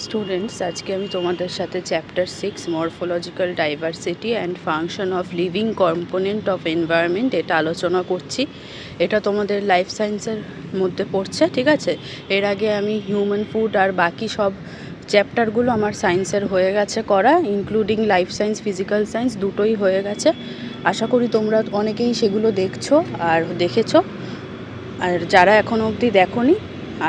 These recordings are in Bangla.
স্টুডেন্টস, আজকে আমি তোমাদের সাথে chapter 6 morphological diversity and function of living component of environment এটা আলোচনা করছি। এটা তোমাদের লাইফ সায়েন্সের মধ্যে পড়ছে, ঠিক আছে। এর আগে আমি হিউম্যান ফুড আর বাকি সব চ্যাপ্টারগুলো আমার সায়েন্সের হয়ে গেছে করা, including life science, physical science দুটোই হয়ে গেছে। আশা করি তোমরা অনেকেই সেগুলো দেখছো আর দেখেছো, আর যারা এখনও অবধি দেখোনি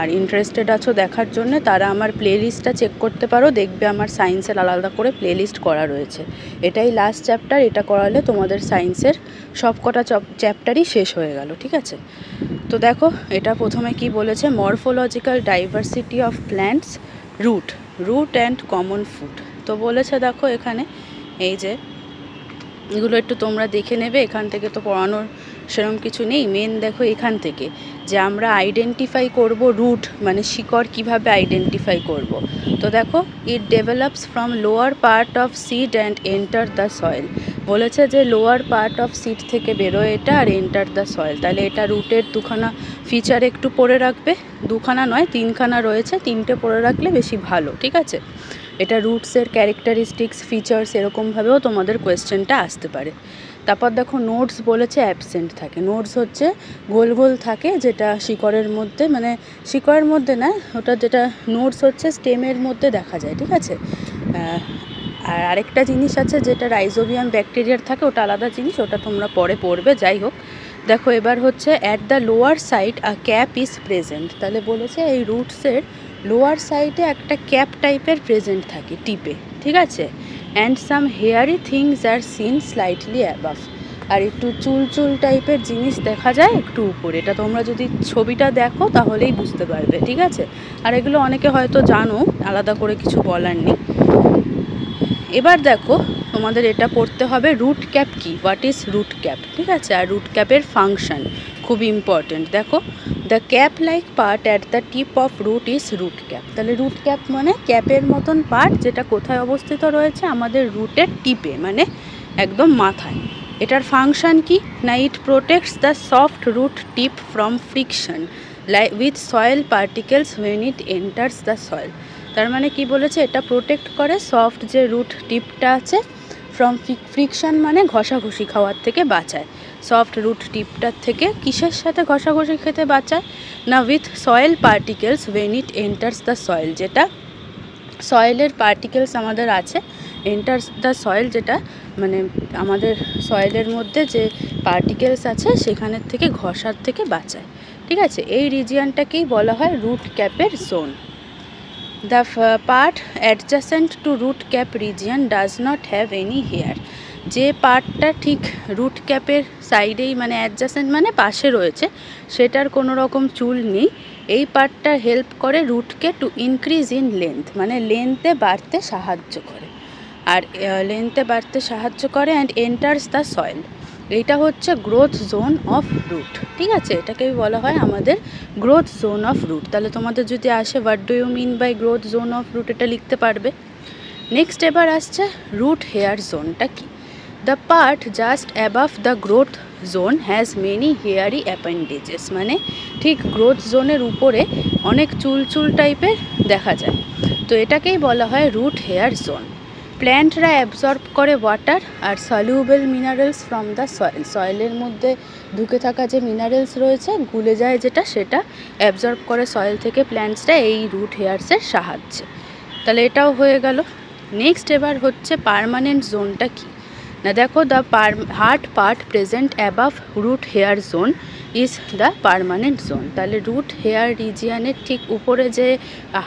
আর ইন্টারেস্টেড আছো দেখার জন্য তারা আমার প্লেলিস্টটা চেক করতে পারো, দেখবে আমার সায়েন্সের আলাদা করে প্লেলিস্ট করা রয়েছে। এটাই লাস্ট চ্যাপ্টার, এটা করালে তোমাদের সায়েন্সের সব কটা চ্যাপ্টারই শেষ হয়ে গেল, ঠিক আছে। তো দেখো, এটা প্রথমে কি বলেছে, morphological diversity of plants, root and common food. তো বলেছে দেখো এখানে, এই যে এগুলো একটু তোমরা দেখে নেবে, এখান থেকে তো পড়ানোর সেরকম কিছু নেই। মেন দেখো এখান থেকে যে আমরা আইডেন্টিফাই করব রুট মানে শিকড় কিভাবে আইডেন্টিফাই করব। তো দেখো, it develops from lower part of seed and enter the soil. বলেছে যে লোয়ার পার্ট অফ সিড থেকে বেরোয় এটা আর এন্টার দ্য সয়েল। তাহলে এটা রুটের দুখানা ফিচার একটু পড়ে রাখবে, দুখানা নয় তিনখানা রয়েছে, তিনটে পড়ে রাখলে বেশি ভালো, ঠিক আছে। এটা রুটসের ক্যারেক্টারিস্টিক্স, ফিচার্স এরকমভাবেও তোমাদের কোয়েশ্চেনটা আসতে পারে। তারপর দেখো নোটস বলেছে অ্যাবসেন্ট থাকে। নোটস হচ্ছে গোল গোল থাকে, যেটা শিকড়ের মধ্যে, মানে শিকড়ের মধ্যে না, ওটা যেটা নোটস হচ্ছে স্টেমের মধ্যে দেখা যায়, ঠিক আছে। আর আরেকটা জিনিস আছে যেটা রাইজোবিয়াম ব্যাকটেরিয়ার থাকে, ওটা আলাদা জিনিস, ওটা তোমরা পরে পড়বে। যাই হোক, দেখো এবার হচ্ছে at the lower side a cap is present. তাহলে বলেছে এই রুটসের লোয়ার সাইডে একটা ক্যাপ টাইপের প্রেজেন্ট থাকে টিপে, ঠিক আছে। And some hairy things are seen slightly above. আর একটু চুল চুল টাইপের জিনিস দেখা যায় একটু উপরে। এটা তোমরা যদি ছবিটা দেখো তাহলেই বুঝতে পারবে, ঠিক আছে। আর এগুলো অনেকে হয়তো জানো, আলাদা করে কিছু বলার নেই। এবার দেখো তোমাদের এটা পড়তে হবে রুট ক্যাপ কি, হোয়াট ইজ রুট ক্যাপ, ঠিক আছে। আর রুট ক্যাপের ফাংশন খুব ইম্পর্টেন্ট। দেখো, the cap like part at the tip of root is root cap. তাহলে রুট ক্যাপ মানে ক্যাপের মতন পার্ট, যেটা কোথায় অবস্থিত রয়েছে, আমাদের রুটের টিপে, মানে একদম মাথায়। এটার ফাংশন কি না, it protects the soft root tip from friction with soil particles when it enters the soil. তার মানে কি বলেছে, এটা প্রোটেক্ট করে সফট যে রুট টিপটা আছে ফ্রম ফ্রিকশন, মানে ঘষাঘষি খাওয়ার থেকে বাঁচায়। সফট রুট টিপটার থেকে কিসের সাথে ঘষাঘষি খেতে বাঁচায় না, with soil particles when it enters the soil. যেটা সয়েলের পার্টিকেলস আমাদের আছে, এন্টার্স দ্য সয়েল, যেটা মানে আমাদের সয়েলের মধ্যে যে পার্টিকেলস আছে সেখানের থেকে ঘষার থেকে বাঁচায়, ঠিক আছে। এই রিজিয়নটাকেই বলা হয় রুট ক্যাপের zone. The part adjacent to root cap region does not have any hair. যে পার্টটা ঠিক রুট ক্যাপের সাইডেই, মানে অ্যাডজাসেন্ট মানে পাশে রয়েছে, সেটার কোনো রকম চুল নেই। এই পার্টটা হেল্প করে রুটকে টু ইনক্রিজ ইন লেন্থ, মানে লেন্থে বাড়তে সাহায্য করে, আর লেন্থে বাড়তে সাহায্য করে অ্যান্ড এন্টার্স দ্য সয়েল। এইটা হচ্ছে গ্রোথ জোন অফ রুট, ঠিক আছে। এটাকেই বলা হয় আমাদের গ্রোথ জোন অফ রুট। তাহলে তোমাদের যদি আসে what do you mean by growth zone of root, এটা লিখতে পারবে। নেক্সট এবার আসছে রুট হেয়ার জোনটা কি। The part just above the growth zone has many hairy appendages. মানে ঠিক গ্রোথ জোনের উপরে অনেক চুল চুল টাইপের দেখা যায়, তো এটাকেই বলা হয় রুট হেয়ার জোন। প্ল্যান্টরা অ্যাবজর্ব করে ওয়াটার আর soluble minerals from the soil. সয়েলের মধ্যে ঢুকে থাকা যে মিনারেলস রয়েছে, গুলে যায় যেটা, সেটা অ্যাবজর্ব করে সয়েল থেকে প্ল্যান্টসরা এই রুট হেয়ারসের সাহায্যে। তাহলে এটাও হয়ে গেল। নেক্সট এবার হচ্ছে পার্মানেন্ট জোনটা কি না, দেখো the hard part present above root hair zone is the permanent zone. তাহলে রুট হেয়ার রিজিয়ানের ঠিক উপরে যে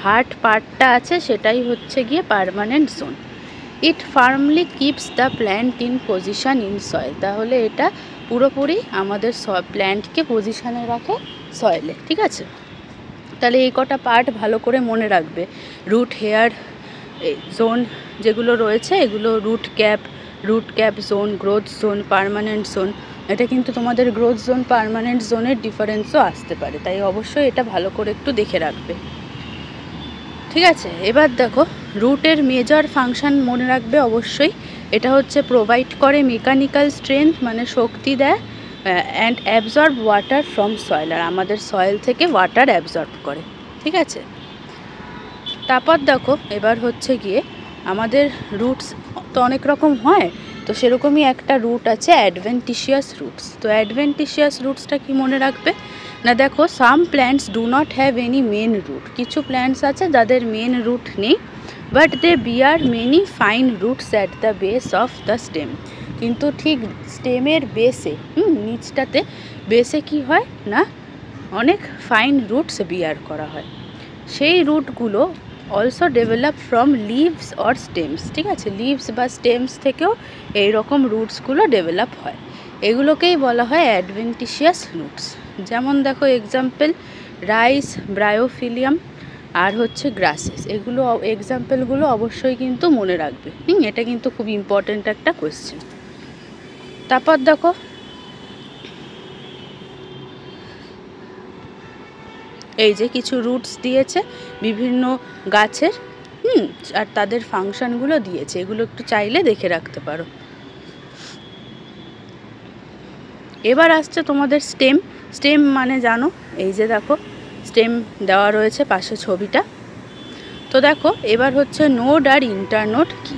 হার্ড পার্টটা আছে সেটাই হচ্ছে গিয়ে permanent zone. It firmly keeps the plant in position in soil. তাহলে এটা পুরোপুরি আমাদের প্ল্যান্টকে পজিশনে রাখে সয়েলে, ঠিক আছে। তাহলে এই কটা পার্ট ভালো করে মনে রাখবে। রুট হেয়ার জোন যেগুলো রয়েছে, এগুলো root cap zone, growth zone, permanent zone. এটা কিন্তু তোমাদের গ্রোথ জোন পার্মানেন্ট জোনের ডিফারেন্সও আসতে পারে, তাই অবশ্যই এটা ভালো করে একটু দেখে রাখবে, ঠিক আছে। এবার দেখো রুটের মেজর ফাংশন মনে রাখবে অবশ্যই। এটা হচ্ছে প্রোভাইড করে মেকানিক্যাল স্ট্রেংথ, মানে শক্তি দেয়, and absorb water from soil, আর আমাদের সয়েল থেকে ওয়াটার অ্যাবজর্ব করে, ঠিক আছে। তারপর দেখো এবার হচ্ছে গিয়ে আমাদের রুটস তো অনেক রকম হয়, তো সেরকমই একটা রুট আছে অ্যাডভেন্টিশিয়াস রুটস। তো অ্যাডভেন্টিশিয়াস রুটসটা কি মনে রাখবে না, দেখো some plants do not have any main root, কিছু প্ল্যান্টস আছে যাদের মেন রুট নেই, but they bear many fine roots at the base of the stem. কিন্তু ঠিক স্টেমের বেসে নিচটাতে বেসে কি হয় না অনেক ফাইন রুটস বিয়ার করা হয়। সেই রুটগুলো also develop from leaves or stems, ঠিক আছে, লিভস বা স্টেমস থেকেও এইরকম রুটসগুলো ডেভেলপ হয়। এগুলোকেই বলা হয় অ্যাডভেন্টিশিয়াস রুটস। যেমন দেখো এক্সাম্পল রাইস, ব্রায়োফিলিয়াম আর হচ্ছে গ্রাসেস, এগুলো এক্সাম্পলগুলো অবশ্যই কিন্তু মনে রাখবে। এটা কিন্তু খুব ইম্পর্ট্যান্ট একটা কোয়েশ্চেন। তারপর দেখো এই যে কিছু রুটস দিয়েছে বিভিন্ন গাছের, আর তাদের ফাংশনগুলো দিয়েছে, এগুলো একটু চাইলে দেখে রাখতে পারো। এবার আসছে তোমাদের স্টেম। স্টেম মানে জানো, এই যে দেখো স্টেম দেওয়া রয়েছে পাশে ছবিটা। তো দেখো এবার হচ্ছে নোড আর ইন্টারনোড কি,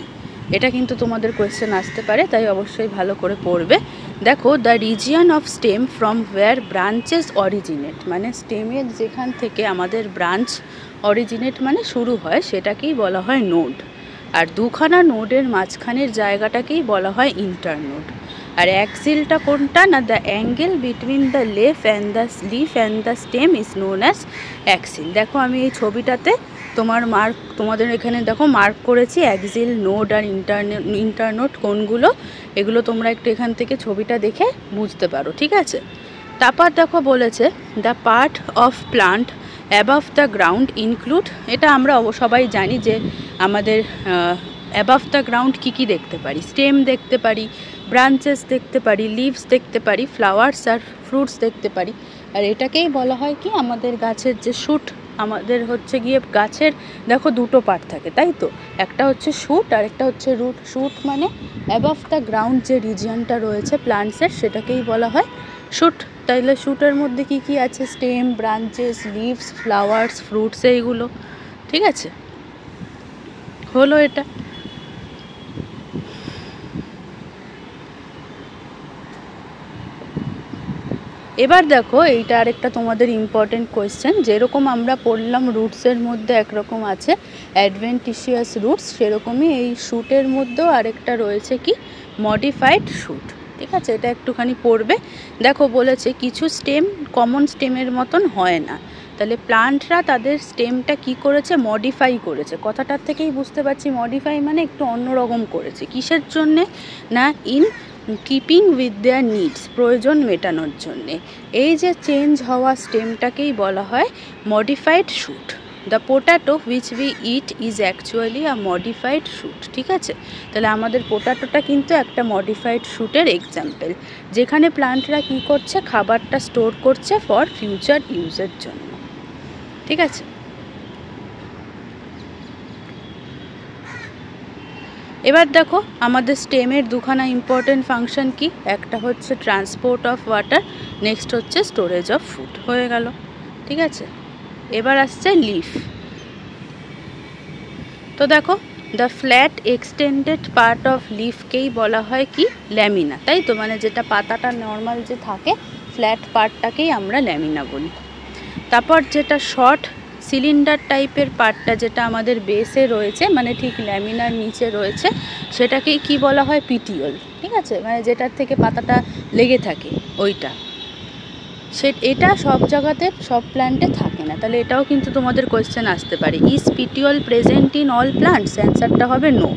এটা কিন্তু তোমাদের কোয়েশ্চেন আসতে পারে, তাই অবশ্যই ভালো করে পড়বে। দেখো the region of stem from where branches originate, মানে স্টেমের যেখান থেকে আমাদের ব্রাঞ্চ অরিজিনেট মানে শুরু হয় সেটাকেই বলা হয় নোড। আর দুখানা নোডের মাঝখানের জায়গাটাকেই বলা হয় ইন্টারনোড। আর অ্যাক্সিলটা কোনটা না, the angle between the leaf and the stem is known as axil. দেখো আমি এই ছবিটাতে তোমাদের এখানে দেখো মার্ক করেছি অ্যাক্সিল, নোড আর ইন্টারনোড কোনগুলো, এগুলো তোমরা একটু এখান থেকে ছবিটা দেখে বুঝতে পারো, ঠিক আছে। তারপর দেখো বলেছে the part of plant above the ground include, এটা আমরা সবাই জানি যে আমাদের অ্যাবাভ দ্য গ্রাউন্ড কী দেখতে পারি, স্টেম দেখতে পারি, ব্রাঞ্চেস দেখতে পারি, লিভস দেখতে পারি, ফ্লাওয়ার্স আর ফ্রুটস দেখতে পারি। আর এটাকেই বলা হয় কি আমাদের গাছের যে শুট, আমাদের হচ্ছে গিয়ে গাছের দেখো দুটো পার্ট থাকে, তাই তো, একটা হচ্ছে শুট আর একটা হচ্ছে রুট। শুট মানে অ্যাবাভ দ্য গ্রাউন্ড যে রিজিয়নটা রয়েছে প্লান্টসের সেটাকেই বলা হয় শুট। তাইলে শুটের মধ্যে কি কি আছে, stem, branches, leaves, flowers, fruits, এইগুলো, ঠিক আছে, হলো এটা। এবার দেখো এইটা আরেকটা তোমাদের ইম্পর্টেন্ট কোয়েশ্চেন, যেরকম আমরা পড়লাম রুটসের মধ্যে একরকম আছে অ্যাডভেন্টিশিয়াস রুটস, সেরকমই এই শুটের মধ্যেও আরেকটা রয়েছে কি মডিফাইড শুট, ঠিক আছে, এটা একটুখানি পড়বে। দেখো বলেছে কিছু স্টেম কমন স্টেমের মতন হয় না, তাহলে প্লান্টরা তাদের স্টেমটা কি করেছে, মডিফাই করেছে। কথাটার থেকেই বুঝতে পারছি মডিফাই মানে একটু অন্যরকম করেছে। কিসের জন্যে না in keeping with their needs, প্রয়োজন মেটানোর জন্যে। এই যে চেঞ্জ হওয়া স্টেমটাকেই বলা হয় modified shoot. The পোটাটো which we it is actually a modified shoot, ঠিক আছে। তাহলে আমাদের পোটাটোটা কিন্তু একটা মডিফাইড শুটের এক্সাম্পল, যেখানে প্লান্টরা কি করছে, খাবারটা স্টোর করছে ফর ফিউচার ইউজের জন্য, ঠিক আছে। এবার দেখো আমাদের স্টেমের দুখানা ইম্পর্টেন্ট ফাংশন কি, একটা হচ্ছে ট্রান্সপোর্ট অফ ওয়াটার, নেক্সট হচ্ছে স্টোরেজ অফ ফুড, হয়ে গেল, ঠিক আছে। এবার আসছে লিফ। তো দেখো the flat extended part of লিফকেই বলা হয় কি ল্যামিনা, তাই তো, মানে যেটা পাতাটা নর্মাল যে থাকে ফ্ল্যাট পার্টটাকেই আমরা ল্যামিনা বলি। তারপর যেটা শর্ট সিলিন্ডার টাইপের পার্টটা যেটা আমাদের বেসে রয়েছে, মানে ঠিক ল্যামিনার নিচে রয়েছে, সেটাকেই কি বলা হয় পিটিওল, ঠিক আছে, মানে যেটার থেকে পাতাটা লেগে থাকে ওইটা। এটা সব জায়গাতে সব প্ল্যান্টে থাকে না, তাহলে এটাও কিন্তু তোমাদের কোয়েশ্চেন আসতে পারে, is petiole present in all plants, অ্যান্সারটা হবে নো,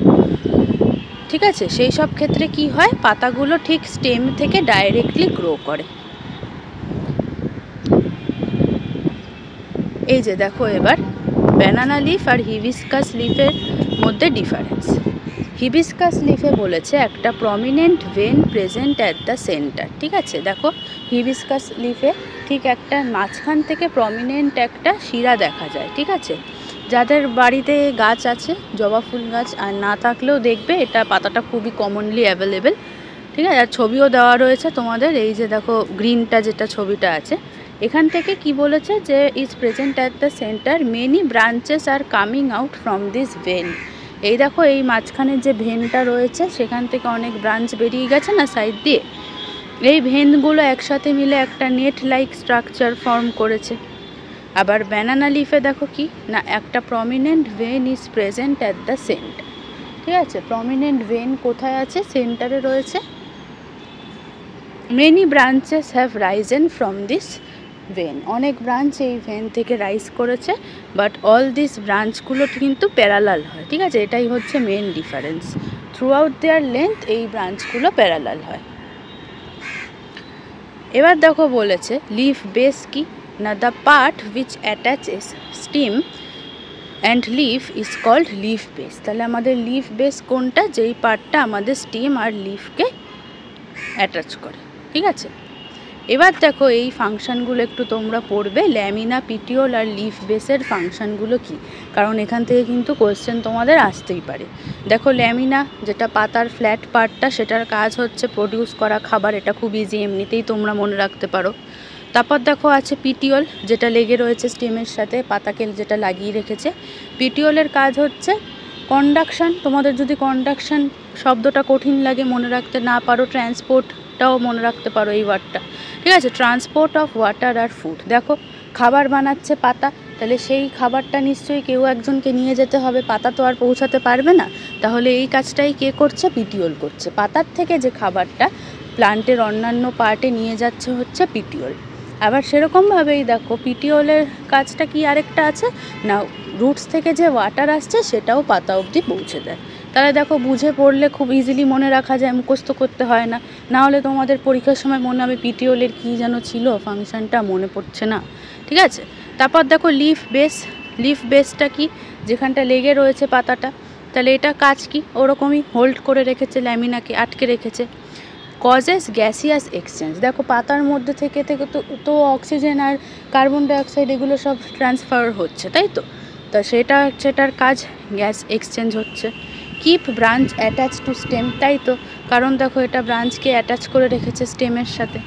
ঠিক আছে। সেই সব ক্ষেত্রে কি হয়, পাতাগুলো ঠিক স্টেম থেকে ডাইরেক্টলি গ্রো করে। এই যে দেখো এবার ব্যানানা লিফ আর হিবিস্কাস লিফের মধ্যে ডিফারেন্স। হিবিস্কাস লিফে বলেছে একটা prominent vein present at the centre, ঠিক আছে। দেখো হিবিস্কাস লিফে ঠিক একটা মাঝখান থেকে প্রমিনেন্ট একটা শিরা দেখা যায়, ঠিক আছে। যাদের বাড়িতে গাছ আছে জবা ফুল গাছ, আর না থাকলেও দেখবে এটা পাতাটা খুবই কমনলি অ্যাভেলেবেল, ঠিক আছে। আর ছবিও দেওয়া রয়েছে তোমাদের, এই যে দেখো গ্রিনটা যেটা ছবিটা আছে এখান থেকে কি বলেছে যে is present at the centre, many branches are coming out from this vein. এই দেখো এই মাঝখানে যে ভেনটা রয়েছে সেখান থেকে অনেক ব্রাঞ্চ বেরিয়ে গেছে না সাইড দিয়ে, এই ভেনগুলো একসাথে মিলে একটা নেট লাইক স্ট্রাকচার ফর্ম করেছে। আবার ব্যানানা লিফে দেখো কি না, একটা prominent vein is present at the centre. ঠিক আছে, প্রমিনেন্ট ভেন কোথায় আছে? সেন্টারে রয়েছে। Many branches have risen from this vein, অনেক ব্রাঞ্চ এই ভেন থেকে রাইজ করেছে, বাট অল দিস ব্রাঞ্চগুলো কিন্তু প্যারালাল হয়। ঠিক আছে, এটাই হচ্ছে main difference, throughout their length এই ব্রাঞ্চগুলো প্যারালাল হয়। এবার দেখো বলেছে লিফ বেস কি না, the part which attaches stem and leaf is called leaf base. তাহলে আমাদের লিফ বেস কোনটা? যেই পার্টটা আমাদের স্টিম আর লিফকে অ্যাটাচ করে। ঠিক আছে, এবার দেখো এই ফাংশানগুলো একটু তোমরা পড়বে, ল্যামিনা, পিটিওল আর লিফ বেসের ফাংশানগুলো কি, কারণ এখান থেকে কিন্তু কোয়েশ্চেন তোমাদের আসতেই পারে। দেখো ল্যামিনা যেটা পাতার ফ্ল্যাট পার্টটা, সেটার কাজ হচ্ছে প্রডিউস করা খাবার, এটা খুব ইজি, এমনিতেই তোমরা মনে রাখতে পারো। তারপর দেখো আছে পিটিওল, যেটা লেগে রয়েছে স্টেমের সাথে, পাতাকে যেটা লাগিয়ে রেখেছে। পিটিওলের কাজ হচ্ছে কন্ডাকশান। তোমাদের যদি কন্ডাকশান শব্দটা কঠিন লাগে, মনে রাখতে না পারো, ট্রান্সপোর্টটাও মনে রাখতে পারো এই ওয়ার্ডটা। ঠিক আছে, ট্রান্সপোর্ট অফ ওয়াটার আর ফুড। দেখো খাবার বানাচ্ছে পাতা, তাহলে সেই খাবারটা নিশ্চয়ই কেউ একজনকে নিয়ে যেতে হবে, পাতা তো আর পৌঁছাতে পারবে না, তাহলে এই কাজটাই কে করছে? পিটিওল করছে। পাতার থেকে যে খাবারটা প্লান্টের অন্যান্য পার্টে নিয়ে যাচ্ছে হচ্ছে পিটিওল। আবার সেরকমভাবেই দেখো পিটিওলের কাজটা কি আরেকটা আছে না, রুটস থেকে যে ওয়াটার আসছে সেটাও পাতা অবধি পৌঁছে দেয়। তাহলে দেখো বুঝে পড়লে খুব ইজিলি মনে রাখা যায়, মুখস্থ করতে হয় না। না হলে তোমাদের পরীক্ষার সময় মনে হবে পিটিওলের কী যেন ছিল ফাংশনটা, মনে পড়ছে না। ঠিক আছে, তারপর দেখো লিফ বেস। লিফ বেসটা কি? যেখানটা লেগে রয়েছে পাতাটা, তাহলে এটা কাজ কি? ওরকমই হোল্ড করে রেখেছে, ল্যামিনাকে আটকে রেখেছে। Causes gaseous exchange. দেখো পাতার মধ্যে থেকে থেকে তো অক্সিজেন আর কার্বন ডাইঅক্সাইড এগুলো সব ট্রান্সফার হচ্ছে, তাই তো, তা সেটার কাজ গ্যাস এক্সচেঞ্জ হচ্ছে। Keep branch attach to stem, তাই তো, কারণ দেখো এটা ব্রাঞ্চকে অ্যাটাচ করে রেখেছে স্টেমের সাথে।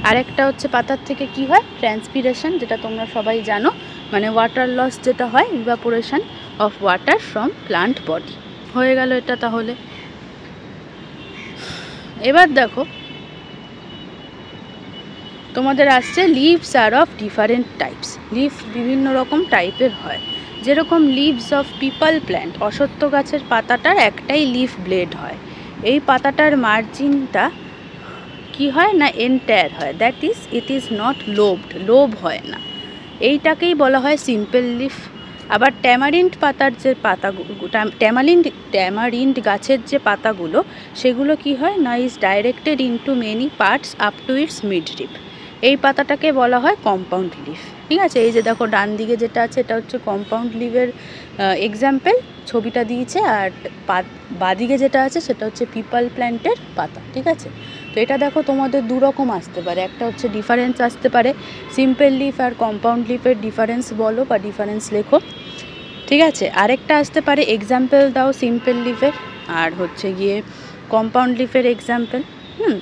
আরেকটা হচ্ছে পাতার থেকে কি হয়? ট্রান্সপিরেশন, যেটা তোমরা সবাই জানো, মানে ওয়াটার লস যেটা হয়, evaporation of water from plant body. হয়ে গেল এটা তাহলে। এবার দেখো তোমাদের আসছে leaves are of different types. Leaf বিভিন্ন রকম টাইপের হয়, যেরকম লিভস অফ পিপল প্ল্যান্ট, অশ্বত্থ গাছের পাতাটার একটাই লিফ ব্লেড হয়। এই পাতাটার মার্জিনটা কি হয় না, এন্টায়ার হয়, that is it is not lobed, lobe হয় না, এইটাকেই বলা হয় সিম্পল লিফ। আবার ট্যামারিন্ড পাতার যে পাতাগুলো, ট্যামারিন্ড গাছের যে পাতাগুলো, সেগুলো কি হয় না, is directed into many parts up to its midrib, এই পাতাটাকে বলা হয় কম্পাউন্ড লিফ। ঠিক আছে, এই যে দেখো ডান দিকে যেটা আছে এটা হচ্ছে কম্পাউন্ড লিভের এক্সাম্পল, ছবিটা দিয়েছে, আর বাদিকে যেটা আছে সেটা হচ্ছে পিপল প্ল্যান্টের পাতা। ঠিক আছে, তো এটা দেখো তোমাদের দুরকম আসতে পারে, একটা হচ্ছে ডিফারেন্স আসতে পারে, সিম্পল লিফ আর কম্পাউন্ড লিফের ডিফারেন্স বলো বা ডিফারেন্স লেখো। ঠিক আছে, আরেকটা আসতে পারে এক্সাম্পল দাও সিম্পল লিফের আর হচ্ছে গিয়ে কম্পাউন্ড লিফের এক্সাম্পল।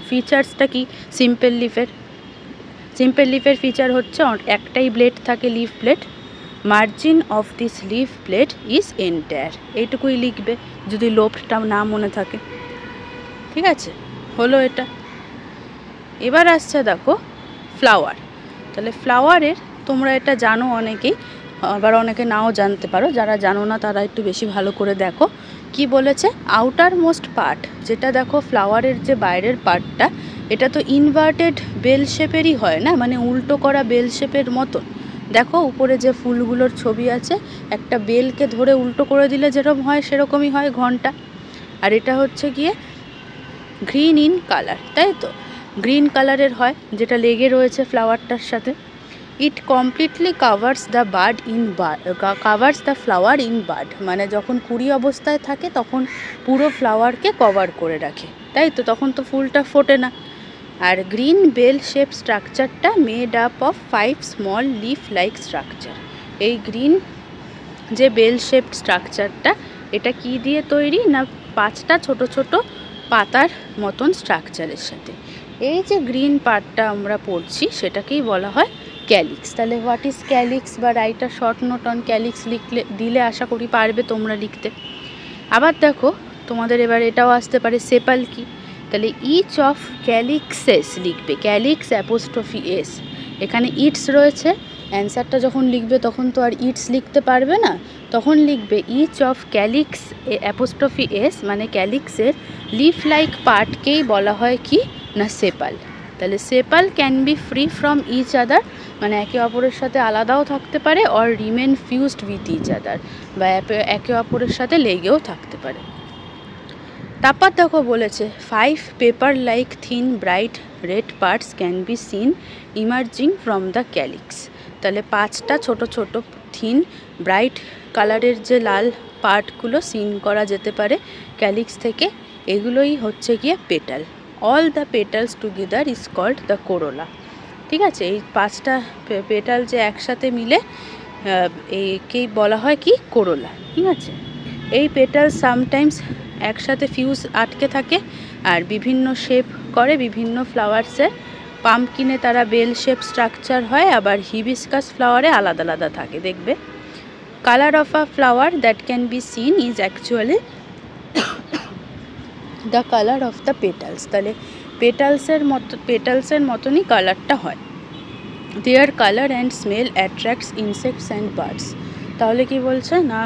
ফিচার্সটা কি সিম্পল লিফের? সিম্পল লিফের ফিচার হচ্ছে একটাই ব্লেড থাকে, leaf blade, margin of this leaf blade is entire, এইটুকুই লিখবে যদি লোভটা না মনে থাকে। ঠিক আছে, হলো এটা। এবার আসছে দেখো ফ্লাওয়ার। তাহলে ফ্লাওয়ারের তোমরা এটা জানো অনেকেই, আবার অনেকে নাও জানতে পারো, যারা জানো না তারা একটু বেশি ভালো করে দেখো কি বলেছে। আউটার মোস্ট পার্ট, যেটা দেখো ফ্লাওয়ারের যে বাইরের পার্টটা, এটা তো ইনভার্টেড বেল শেপেরই হয় না, মানে উল্টো করা বেল শেপের মতন। দেখো উপরে যে ফুলগুলোর ছবি আছে, একটা বেলকে ধরে উল্টো করে দিলে যেরকম হয় সেরকমই হয় ঘন্টা। আর এটা হচ্ছে গিয়ে গ্রিন ইন কালার, তাই তো, গ্রিন কালারের হয়, যেটা লেগে রয়েছে ফ্লাওয়ারটার সাথে। It completely covers the bud in covers the flower in bud, মানে যখন কুড়ি অবস্থায় থাকে তখন পুরো ফ্লাওয়ারকে কভার করে রাখে, তাই তো, তখন তো ফুলটা ফোটে না। আর গ্রিন বেল শেপ স্ট্রাকচারটা made up of 5 small leaf like structure. এই গ্রিন যে বেল শেপ স্ট্রাকচারটা, এটা কি দিয়ে তৈরি না, 5টা ছোট ছোট পাতার মতন স্ট্রাকচারের সাথে। এই যে গ্রিন পার্টটা আমরা পড়ছি সেটাকেই বলা হয় ক্যালিক্স। তাহলে হোয়াট ইজ ক্যালিক্স বা write a short note on calyx দিলে আশা করি পারবে তোমরা লিখতে। আবার দেখো তোমাদের এবার এটাও আসতে পারে সেপাল কি, তাহলে ইচ অফ ক্যালিক্সেস লিখবে, ক্যালিক্স অ্যাপোস্ট্রফি এস, এখানে ইটস রয়েছে, অ্যান্সারটা যখন লিখবে তখন তো আর ইটস লিখতে পারবে না, তখন লিখবে each of calyx apostrophe S, মানে ক্যালিক্সের লিফ লাইক পার্টকেই বলা হয় কি না সেপাল। তাহলে sepal can be free from each other, মানে একে অপরের সাথে আলাদাও থাকতে পারে, or remain fused with each other, বা একে অপরের সাথে লেগেও থাকতে পারে। তারপর দেখো বলেছে 5 paper like thin bright red parts can be scene emerging from the calyx. তাহলে 5টা ছোট ছোট থিন ব্রাইট কালারের যে লাল পার্টগুলো সিন করা যেতে পারে ক্যালিক্স থেকে, এগুলোই হচ্ছে গিয়ে petal. All the petals together is called the corolla. ঠিক আছে, এই 5টা পেটাল যে একসাথে মিলে একেই বলা হয় কি কোরোলা। ঠিক আছে, এই পেটাল সামটাইমস একসাথে ফিউজ আটকে থাকে আর বিভিন্ন শেপ করে, বিভিন্ন ফ্লাওয়ার্সের। পাম্পকিনে তারা বেল শেপ স্ট্রাকচার হয়, আবার হিবিস্কাস ফ্লাওয়ারে আলাদা আলাদা থাকে। দেখবে colour of a flower that can be seen is actually the colour of the petals. তাহলে পেটালসের মতনই কালারটা হয়। Their colour and smell attracts insects and birds. তাহলে কি বলছে না,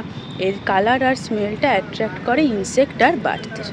এর কালার আর স্মেলটা অ্যাট্রাক্ট করে ইনসেক্ট আর বার্ডদের।